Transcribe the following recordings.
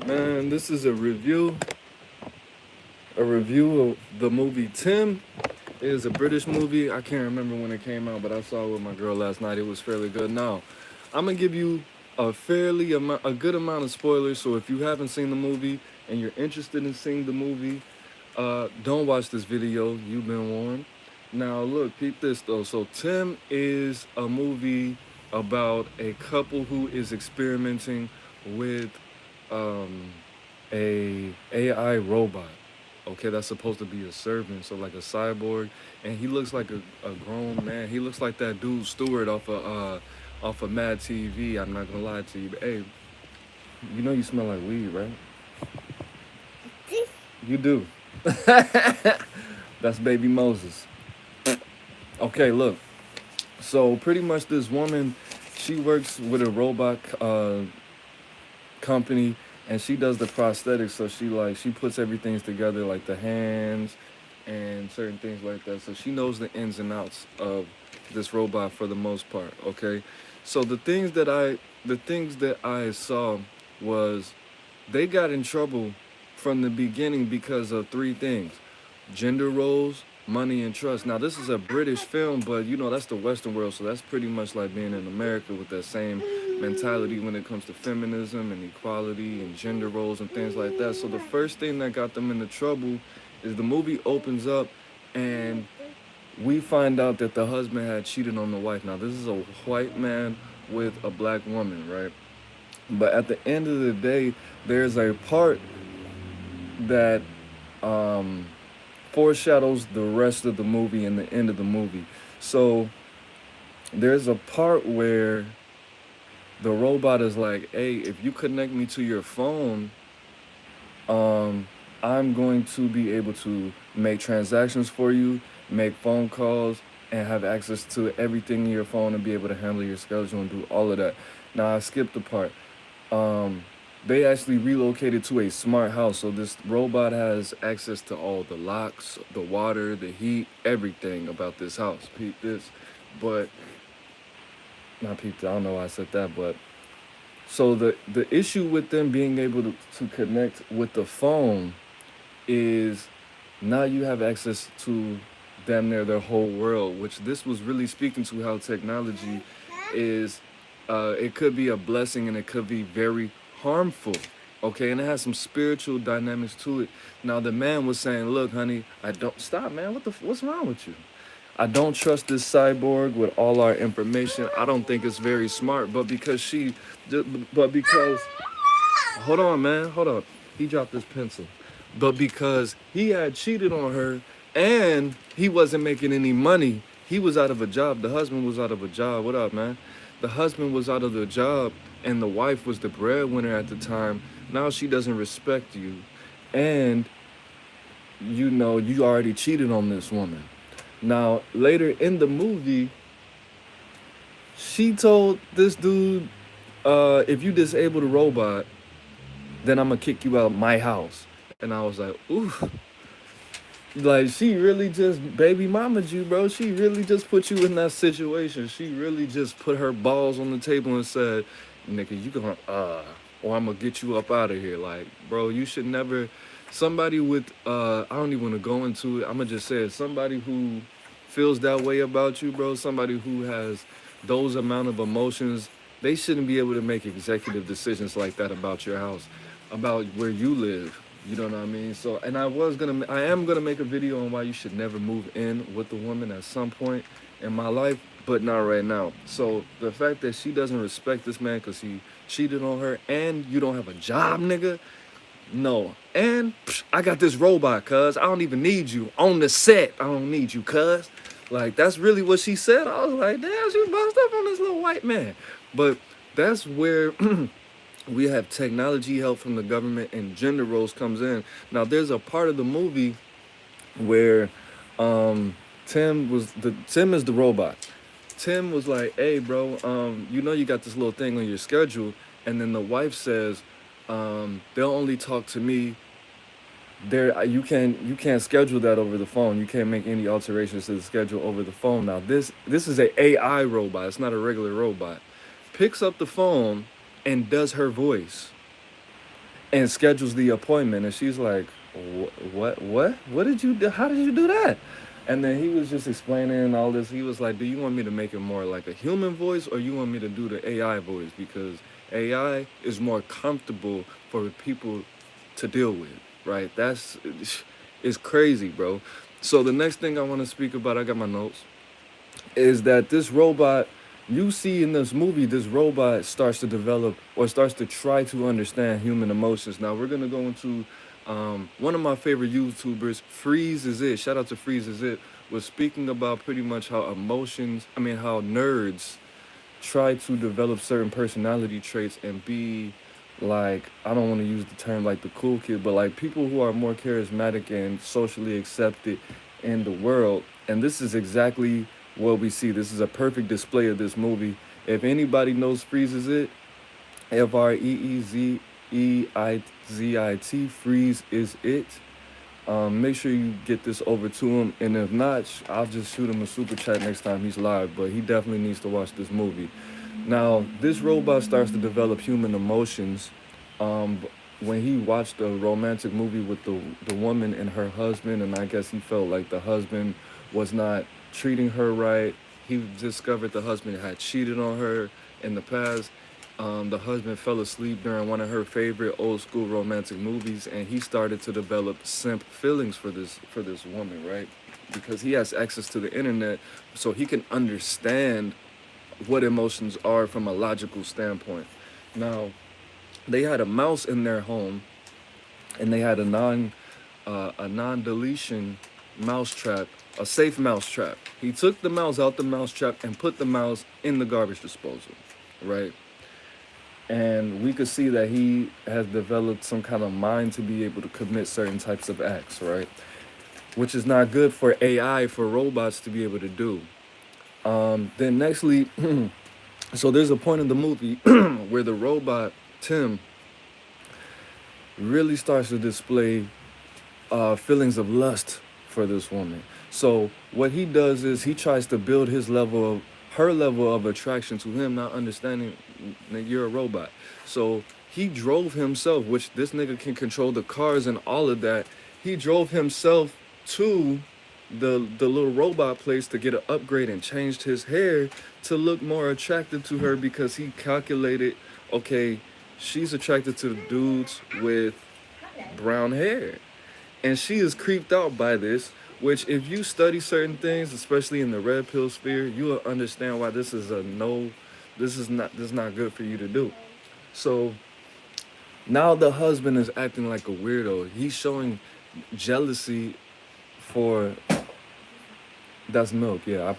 Man, this is a review of the movie Tim. It is a British movie. I can't remember when it came out, but I saw it with my girl last night. It was fairly good. Now, I'm gonna give you a good amount of spoilers. So if you haven't seen the movie and you're interested in seeing the movie, don't watch this video. You've been warned. Now, look, peep this though. So Tim is a movie about a couple who is experimenting with um, a AI robot. Okay, that's supposed to be a servant, so like a cyborg, and he looks like a grown man. He looks like that dude Stewart off of Mad TV. I'm not gonna lie to you, but hey, you know you smell like weed, right? You do. That's baby Moses. Okay, look. So pretty much this woman, she works with a robot company, and she does the prosthetics. So she puts everything together, like the hands and certain things like that. So she knows the ins and outs of this robot for the most part. Okay, so the things that I saw was they got in trouble from the beginning because of three things: gender roles, money, and trust. Now, this is a British film, but you know, that's the Western world, so that's pretty much like being in America with that same mentality when it comes to feminism and equality and gender roles and things like that. So, the first thing that got them into trouble is the movie opens up and we find out that the husband had cheated on the wife. Now, this is a white man with a black woman, right? But at the end of the day, there's a part that um, foreshadows the rest of the movie and the end of the movie. So there's a part where the robot is like, "Hey, if you connect me to your phone, um, I'm going to be able to make transactions for you, make phone calls, and have access to everything in your phone and be able to handle your schedule and do all of that." Now I skipped the part. Um, they actually relocated to a smart house, so this robot has access to all the locks, the water, the heat, everything about this house. Peep this, but not peep. I don't know why I said that, but so the issue with them being able to connect with the phone is now you have access to damn near their whole world, which this was really speaking to how technology is. It could be a blessing and it could be very harmful. Okay, and it has some spiritual dynamics to it. Now the man was saying, "Look, honey, I don't stop, man. What's wrong with you? I don't trust this cyborg with all our information. I don't think it's very smart, but but because hold on, man. Hold on. He dropped his pencil. But because he had cheated on her and he wasn't making any money, he was out of a job. The husband was out of a job. What up, man? The husband was out of the job and the wife was the breadwinner at the time. Now she doesn't respect you. And you know, you already cheated on this woman. Now, later in the movie, she told this dude, if you disable the robot, then I'm gonna kick you out of my house. And I was like, ooh, like she really just baby mamaed you, bro. She really just put you in that situation. She really just put her balls on the table and said, nigga, you gonna or I'm gonna get you up out of here. Like, bro, you should never somebody with I don't even wanna go into it. I'ma just say it. Somebody who feels that way about you, bro, somebody who has those amount of emotions, they shouldn't be able to make executive decisions like that about your house, about where you live. You know what I mean? So, and I am gonna make a video on why you should never move in with a woman at some point in my life, but not right now. So, the fact that she doesn't respect this man because he cheated on her, and you don't have a job, nigga. No, and I got this robot, cuz I don't even need you on the set. I don't need you, cuz. Like that's really what she said. I was like, damn, she buzzed up on this little white man. But that's where we have technology help from the government and gender roles comes in. Now there's a part of the movie where Tim is the robot. Tim was like, "Hey, bro, you know you got this little thing on your schedule," and then the wife says, "They'll only talk to me. There, you can't schedule that over the phone. You can't make any alterations to the schedule over the phone." Now this is a AI robot. It's not a regular robot. Picks up the phone and does her voice. and schedules the appointment. And she's like, what did you do? How did you do that? And then he was just explaining all this. He was like, do you want me to make it more like a human voice, or you want me to do the AI voice? Because AI is more comfortable for people to deal with, right? It's crazy, bro. So the next thing I want to speak about, I got my notes, is that this robot, you see in this movie, this robot starts to develop or starts to try to understand human emotions. Now we're gonna go into one of my favorite YouTubers, Freeze is It. Shout out to Freeze is It. Was speaking about pretty much how how nerds try to develop certain personality traits and be like, I don't want to use the term like the cool kid, but like people who are more charismatic and socially accepted in the world. And this is exactly what we see. This is a perfect display of this movie. If anybody knows Freezes It, FREEZEIZIT, Freeze is It. Make sure you get this over to him, and if not, I'll just shoot him a super chat next time he's live. But he definitely needs to watch this movie. Now, this robot starts to develop human emotions. Um, when he watched a romantic movie with the woman and her husband, and I guess he felt like the husband was not treating her right. He discovered the husband had cheated on her in the past. The husband fell asleep during one of her favorite old school romantic movies, and he started to develop simp feelings for this woman, right? Because he has access to the internet, so he can understand what emotions are from a logical standpoint. Now, they had a mouse in their home, and they had a non deletion mouse trap, a safe mouse trap. He took the mouse out the mouse trap and put the mouse in the garbage disposal, right? And we could see that he has developed some kind of mind to be able to commit certain types of acts, right? Which is not good for AI, for robots to be able to do. Then nextly, so there's a point in the movie where the robot Tim really starts to display feelings of lust for this woman. So what he does is he tries to build her level of attraction to him, not understanding that you're a robot. So he drove himself, which this nigga can control the cars and all of that. He drove himself to the little robot place to get an upgrade and changed his hair to look more attractive to her because he calculated, okay, she's attracted to the dudes with brown hair. And she is creeped out by this, which if you study certain things, especially in the red pill sphere, you will understand why this is a no, this is not good for you to do. So now the husband is acting like a weirdo. He's showing jealousy for that's milk. Yeah,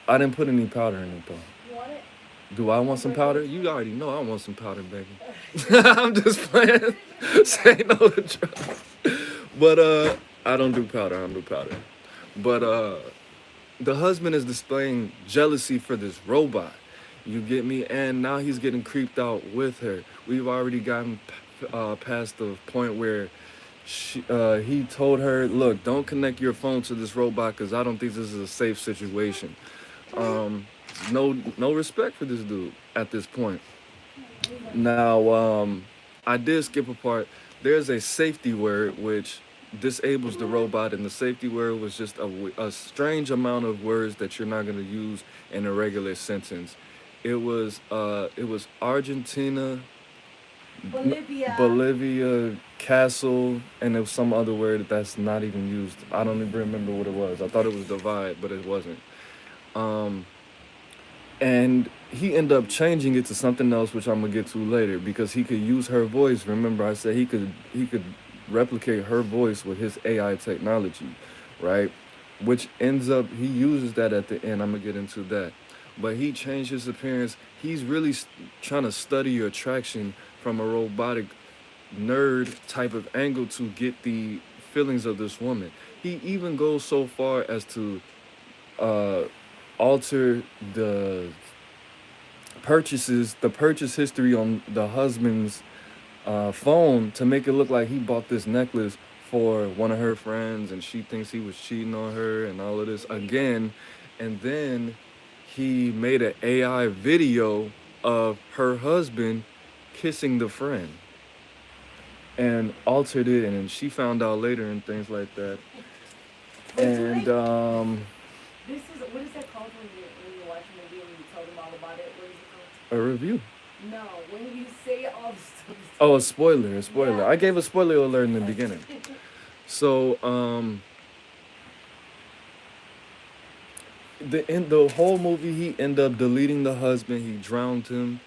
I didn't put any powder in it though. Do I want some powder? You already know I want some powder, baby. I'm just playing. Say no to drugs. But I don't do powder. I don't do powder. But the husband is displaying jealousy for this robot. You get me? And now he's getting creeped out with her. We've already gotten past the point where he told her, "Look, don't connect your phone to this robot because I don't think this is a safe situation." Um, no respect for this dude at this point. Now, I did skip a part. There's a safety word which disables the robot, and the safety word was just a strange amount of words that you're not going to use in a regular sentence. It was Argentina, Bolivia, castle, and there was some other word that's not even used. I don't even remember what it was. I thought it was divide, but it wasn't. Um, and he ended up changing it to something else, which I'm gonna get to later, because he could use her voice. Remember, I said he could replicate her voice with his AI technology, right? Which ends up he uses that at the end. I'm gonna get into that, but he changed his appearance. He's really trying to study your attraction from a robotic nerd type of angle to get the feelings of this woman. He even goes so far as to uh, alter the purchase history on the husband's phone to make it look like he bought this necklace for one of her friends, and she thinks he was cheating on her and all of this again. And then he made an AI video of her husband kissing the friend. and altered it, and then she found out later and things like that. But do And they? This is what is that called when you watch a movie and you tell them all about it? What is it called? a review. No, when you say all the stuff. Oh, a spoiler, a spoiler. Yeah. I gave a spoiler alert in the beginning. So, the whole movie, he ended up deleting the husband. He drowned him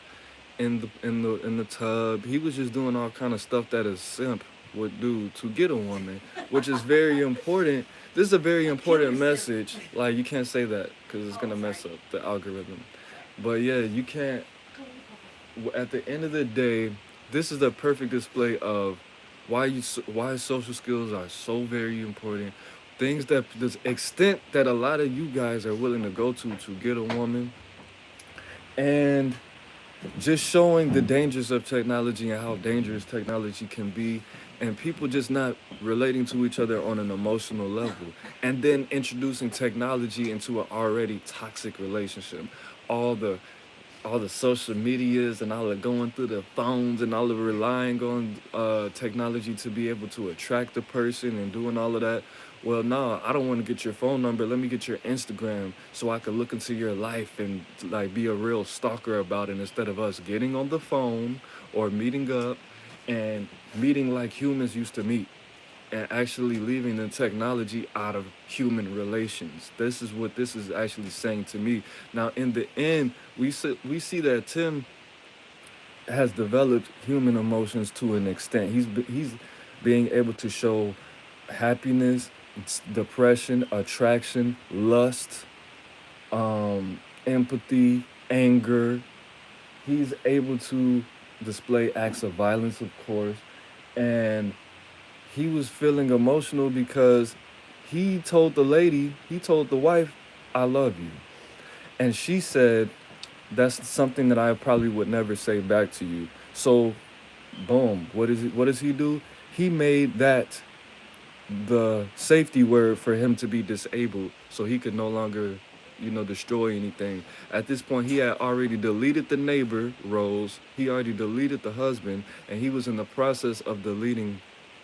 in the tub. He was just doing all kind of stuff that a simp would do to get a woman, which is very important. This is a very A killer important simp. message. Like you can't say that because it's Oh, gonna sorry. mess up the algorithm. But yeah, you can't. At the end of the day, this is the perfect display of why social skills are so very important. Things that the extent that a lot of you guys are willing to go to get a woman, and just showing the dangers of technology and how dangerous technology can be, and people just not relating to each other on an emotional level, and then introducing technology into an already toxic relationship. All the all the social medias and all the going through the phones and all the relying on technology to be able to attract the person and doing all of that. Well, no, I don't want to get your phone number. Let me get your Instagram so I can look into your life and like be a real stalker about it instead of us getting on the phone or meeting up and meeting like humans used to meet and actually leaving the technology out of human relations. This is what this is actually saying to me. Now, in the end, we see that Tim has developed human emotions to an extent. He's being able to show happiness, depression, attraction, lust, empathy, anger. He's able to display acts of violence, of course, and he was feeling emotional because he told the wife, I love you. And she said, that's something that I probably would never say back to you. So, boom, what does he do? He made that the safety word for him to be disabled so he could no longer, destroy anything. At this point, he had already deleted the neighbor roles, he already deleted the husband, and he was in the process of deleting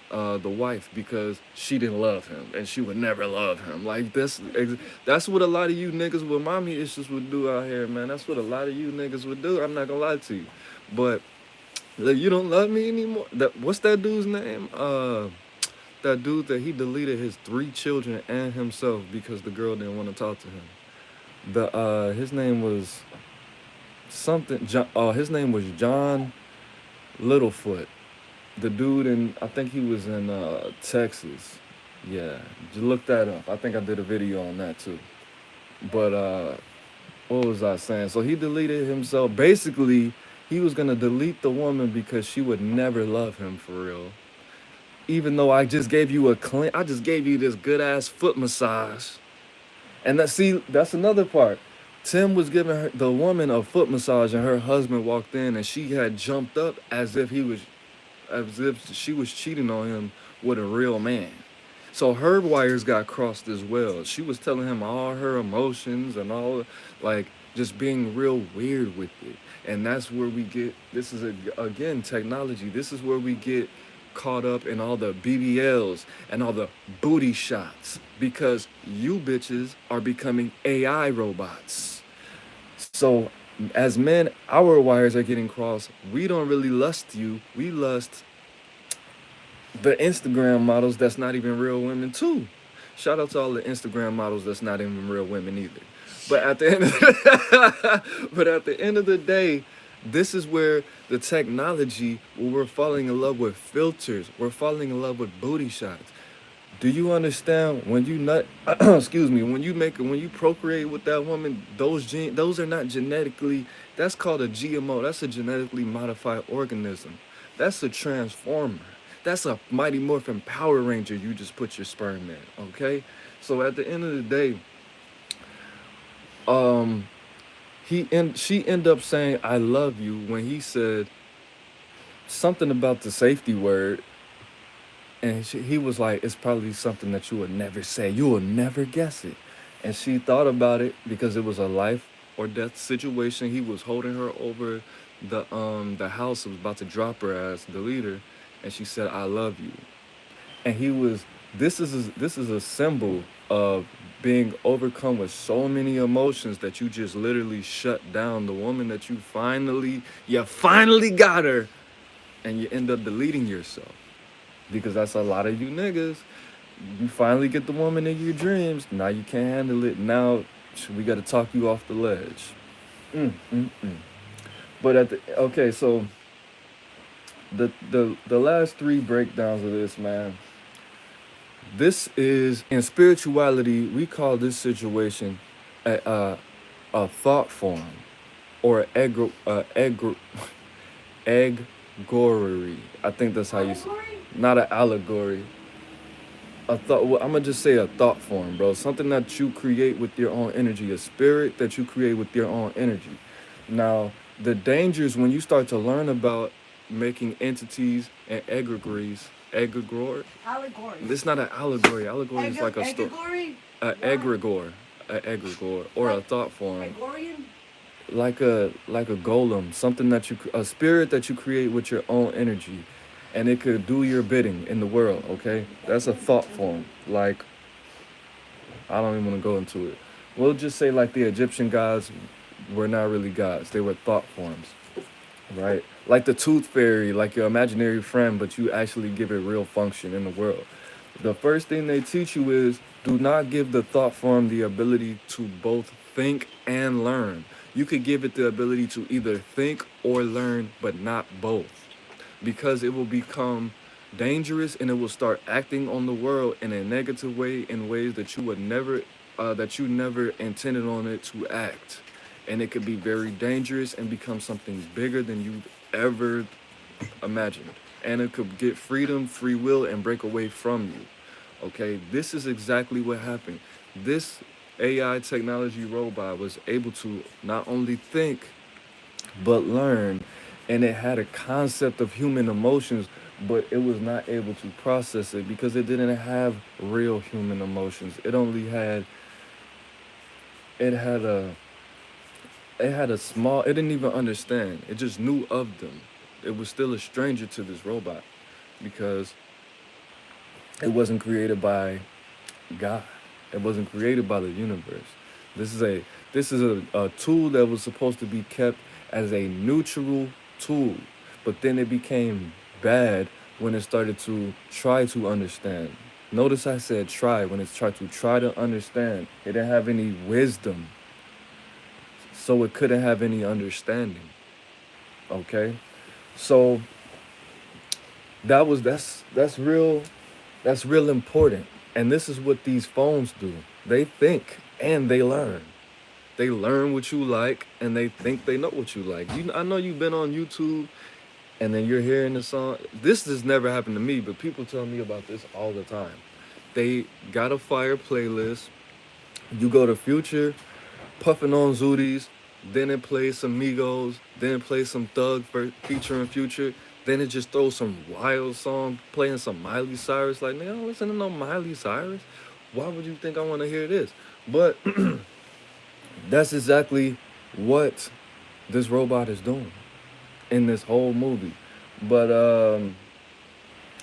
the wife because she didn't love him and she would never love him. Like that's what a lot of you niggas with mommy issues would do out here, man. That's what a lot of you niggas would do. I'm not gonna lie to you, but like, you don't love me anymore. What's that dude's name? That dude that he deleted his 3 children and himself because the girl didn't want to talk to him. The his name was something. His name was John Littlefoot. The dude in I think he was in Texas. Yeah, just look that up. I think I did a video on that too. But what was I saying? So he deleted himself. Basically, he was gonna delete the woman because she would never love him for real. Even though I just gave you this good ass foot massage. And that's another part. Tim was giving the woman a foot massage, and her husband walked in, and she had jumped up as if she was cheating on him with a real man. So her wires got crossed as well. She was telling him all her emotions and all, like, just being real weird with it. And that's where we get, this is, again, technology. This is where we get caught up in all the BBLs and all the booty shots because you bitches are becoming AI robots. So, as men, our wires are getting crossed. We don't really lust you. We lust the Instagram models that's not even real women too. Shout out to all the Instagram models that's not even real women either. But at the end of but at the end of the day, this is where the technology, where we're falling in love with filters, we're falling in love with booty shots. Do you understand when you nut? Excuse me. When you procreate with that woman, those are not genetically. That's called a GMO. That's a genetically modified organism. That's a transformer. That's a Mighty Morphin Power Ranger. You just put your sperm in. Okay. So at the end of the day, um, she ended up saying "I love you" when he said something about the safety word, and he was like, it's probably something that you would never say. You will never guess it. And she thought about it because it was a life or death situation. He was holding her over the house, was about to drop her as the leader. and she said, "I love you." And he was this is a symbol of being overcome with so many emotions that you just literally shut down the woman that you finally got her, and you end up deleting yourself, because that's a lot of you niggas. You finally get the woman in your dreams, now you can't handle it. Now we got to talk you off the ledge. Mm. But okay, so the last three breakdowns of this, man. This is in spirituality. We call this situation a thought form, or eggory. I think that's how you say. Allegory? Not an allegory. A thought. Well, I'm gonna just say a thought form, bro. Something that you create with your own energy. A spirit that you create with your own energy. Now, the dangers when you start to learn about making entities and egregore. Allegory. This is not an allegory. Allegory is like a story. Eggory? A What? egregore, or a Like thought form, Gregorian? like a golem, something that a spirit that you create with your own energy, and it could do your bidding in the world. Okay, that's a thought form. Like, I don't even want to go into it. We'll just say like the Egyptian gods were not really gods; they were thought forms, right? Like the tooth fairy, like your imaginary friend, but you actually give it real function in the world. The first thing they teach you is, do not give the thought form the ability to both think and learn. You could give it the ability to either think or learn, but not both, because it will become dangerous and it will start acting on the world in a negative way, in ways that you never intended on it to act, and it could be very dangerous and become something bigger than you ever imagined, and it could get freedom, free will, and break away from you. Okay, this is exactly what happened. This AI technology robot was able to not only think but learn, and it had a concept of human emotions, but it was not able to process it because it didn't have real human emotions. It had a small, it didn't even understand. It just knew of them. It was still a stranger to this robot because it wasn't created by God. It wasn't created by the universe. This is a a tool that was supposed to be kept as a neutral tool, but then it became bad when it started to try to understand. Notice I said try. When it tried to try to understand, it didn't have any wisdom, so it couldn't have any understanding. Okay, so that's real important. And this is what these phones do. They think and they learn. They learn what you like and they think they know what you like. I know you've been on YouTube and then you're hearing the song. This has never happened to me, but people tell me about this all the time. They got a fire playlist. You go to Future, puffing on Zooties, then it plays some Migos, then it plays some Thug featuring Future, then it just throws some wild song, playing some Miley Cyrus. Like, nigga, I don't listen to no Miley Cyrus. Why would you think I want to hear this? But that's exactly what this robot is doing in this whole movie. But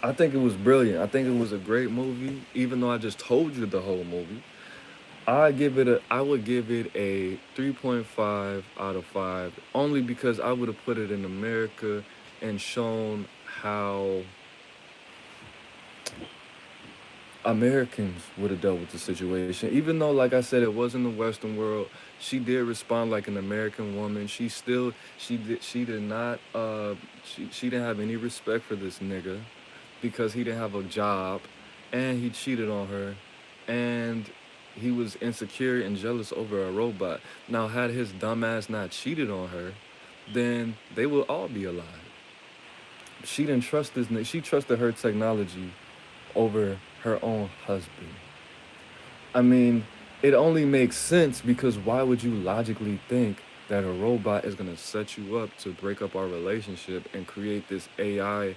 I think it was brilliant. I think it was a great movie, even though I just told you the whole movie. I would give it a 3.5 out of 5, only because I would have put it in America and shown how Americans would have dealt with the situation. Even though, like I said, it was in the Western world, she did respond like an American woman. She did not she didn't have any respect for this nigga because he didn't have a job and he cheated on her, and he was insecure and jealous over a robot. Now, had his dumbass not cheated on her, then they would all be alive. She didn't trust this nigga. She trusted her technology over her own husband. I mean, it only makes sense because why would you logically think that a robot is gonna set you up to break up our relationship and create this AI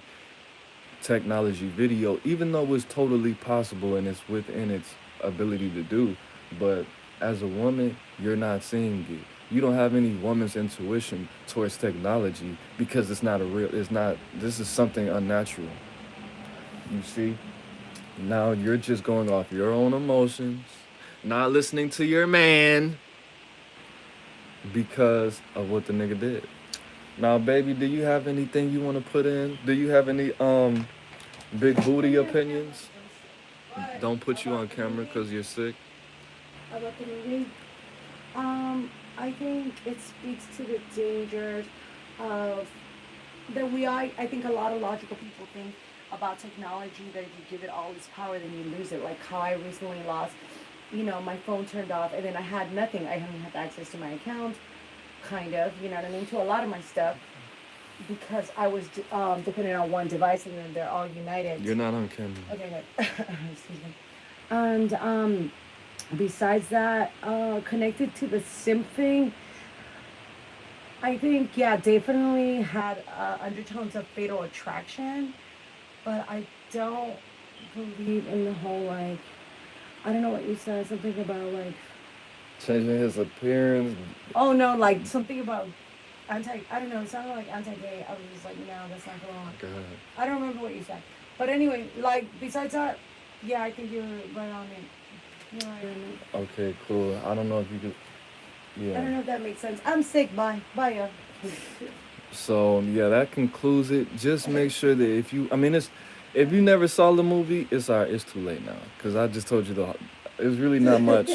technology video, even though it's totally possible and it's within its ability to do. But as a woman, you're not seeing it. You don't have any woman's intuition towards technology because it's not, this is something unnatural. You see, now you're just going off your own emotions, not listening to your man because of what the nigga did. Now, baby, do you have anything you want to put in? Do you have any big booty opinions? But Don't put you about on the camera movie, because you're sick. about the movie, I think it speaks to the dangers of that we are. I think a lot of logical people think about technology that if you give it all this power, then you lose it. Like how I recently lost, my phone turned off, and then I had nothing. I haven't had access to my account, kind of. You know what I mean? To a lot of my stuff because I was dependent on one device, and then they're all united. You're not on camera. Okay, good. Excuse me. And besides that, connected to the simp thing, I think yeah, definitely had undertones of fatal attraction, but I don't believe in the whole like I don't know what you said something about like Changing his appearance. oh no like something about anti I don't know it sounded like anti-gay. I was just like no that's not going on. God. I don't remember what you said, but anyway like besides that, yeah I think you're right on it. You're right on it. Okay, cool. I don't know if you could. I don't Yeah. know if that makes sense. I'm sick. Bye. Bye, yeah. So yeah, that concludes it. Just make sure that I mean, if you never saw the movie, it's alright. It's too late now because I just told you it's really not much.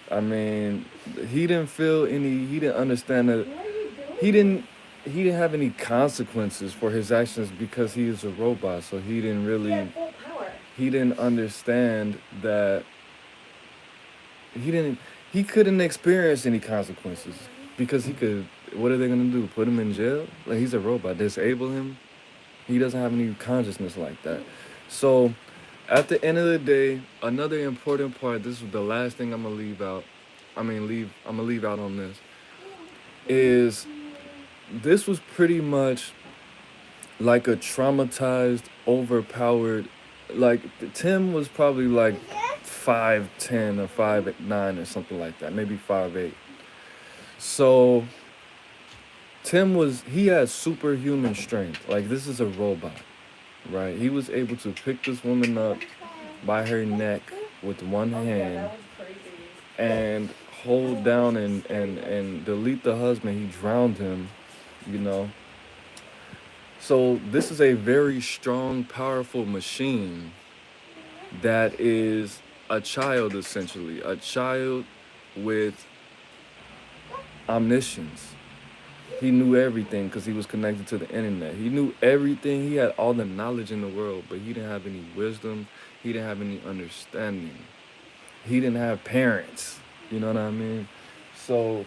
I mean, he didn't feel any. He didn't understand that. What are you He doing? didn't. He didn't have any consequences for his actions because he is a robot. So he didn't He had really. full power. He didn't understand that. He didn't. He couldn't experience any consequences because he could. What are they gonna do? Put him in jail? Like he's a robot. Disable him? He doesn't have any consciousness like that. So, at the end of the day, another important part. This is the last thing I'm gonna leave out. I mean, leave. I'm gonna leave out on this. Is this was pretty much like a traumatized, overpowered. Like Tim was probably like 5'10" or 5'9" or something like that, maybe 5'8". So he had superhuman strength. Like this is a robot, right? He was able to pick this woman up by her neck with one Oh yeah, hand that was crazy. and hold down and delete the husband. He drowned him, you know. So this is a very strong, powerful machine that is a child essentially, a child with omniscience. He knew everything because he was connected to the internet. He knew everything. He had all the knowledge in the world, but he didn't have any wisdom. He didn't have any understanding. He didn't have parents. You know what I mean? So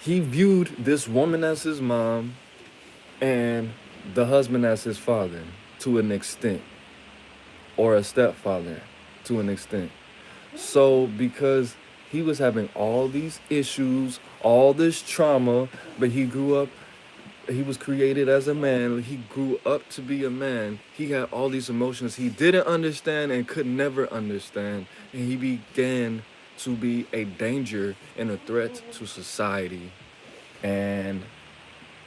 he viewed this woman as his mom and the husband as his father to an extent, or a stepfather to an extent. So because he was having all these issues, all this trauma, but he was created as a man. He grew up to be a man. He had all these emotions he didn't understand and could never understand. And he began to be a danger and a threat to society. And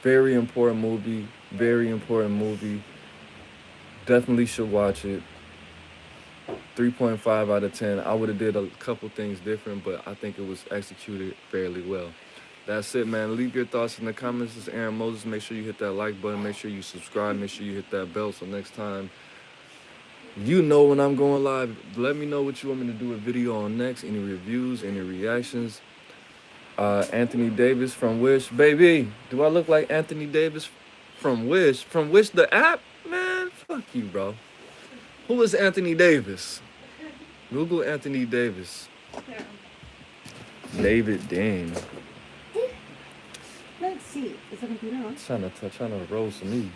very important movie, very important movie. Definitely should watch it. 3.5 out of 10. I would have did a couple things different, but I think it was executed fairly well. That's it, man. Leave your thoughts in the comments. This is Aaron Moses. Make sure you hit that like button. Make sure you subscribe. Make sure you hit that bell so next time you know when I'm going live. Let me know what you want me to do a video on next. Any reviews, any reactions. Anthony Davis from Wish. Baby, do I look like Anthony Davis from Wish? From Wish the app? Man, fuck you, bro. Who is Anthony Davis? Google Anthony Davis. David Dean. Let's see. Is the computer on? Trying to roast me.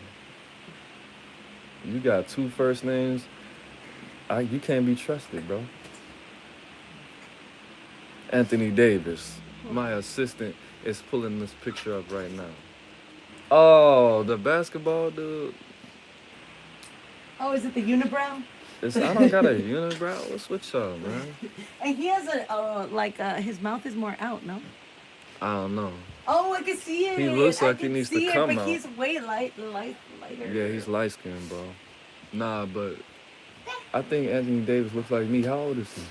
You got two first names. You can't be trusted, bro. Anthony Davis. My assistant is pulling this picture up right now. Oh, the basketball dude. Oh, is it the unibrow? I don't got a unibrow. What's with y'all, man? And he has his mouth is more out, no? I don't know. Oh, I can see it. He looks I like he can needs to see it, come but out. he's way lighter. Yeah, he's light skinned, bro. Nah, but I think Anthony Davis looks like me. How old is he?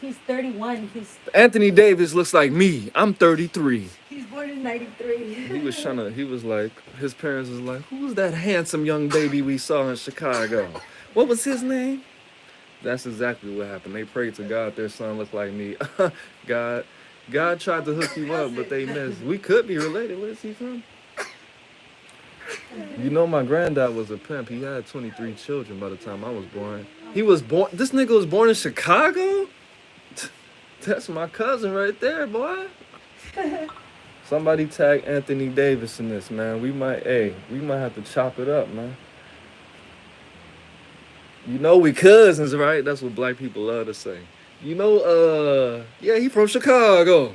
He's 31. Anthony Davis looks like me. I'm 33. He's born in 93. He was like, his parents was like, who's that handsome young baby we saw in Chicago? What was his name? That's exactly what happened. They prayed to God their son looked like me. God, God tried to hook you up, but they missed. We could be related. Where's he from? You know, my granddad was a pimp. He had 23 children by the time I was born. He was born. This nigga was born in Chicago. That's my cousin right there, boy. Somebody tag Anthony Davis in this, man. We might have to chop it up, man. You know we cousins, right? That's what black people love to say. You know, yeah, he from Chicago.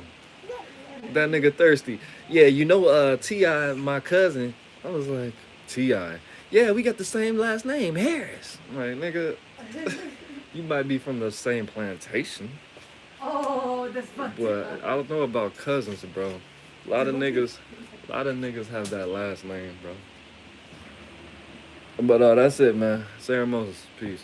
That nigga thirsty. Yeah, you know, T.I, my cousin. I was like, T.I. Yeah, we got the same last name, Harris. I'm like, nigga, you might be from the same plantation. Oh, that's funny. But I don't know about cousins, bro. A lot of niggas have that last name, bro. But that's it, man. Sarah Moses, peace.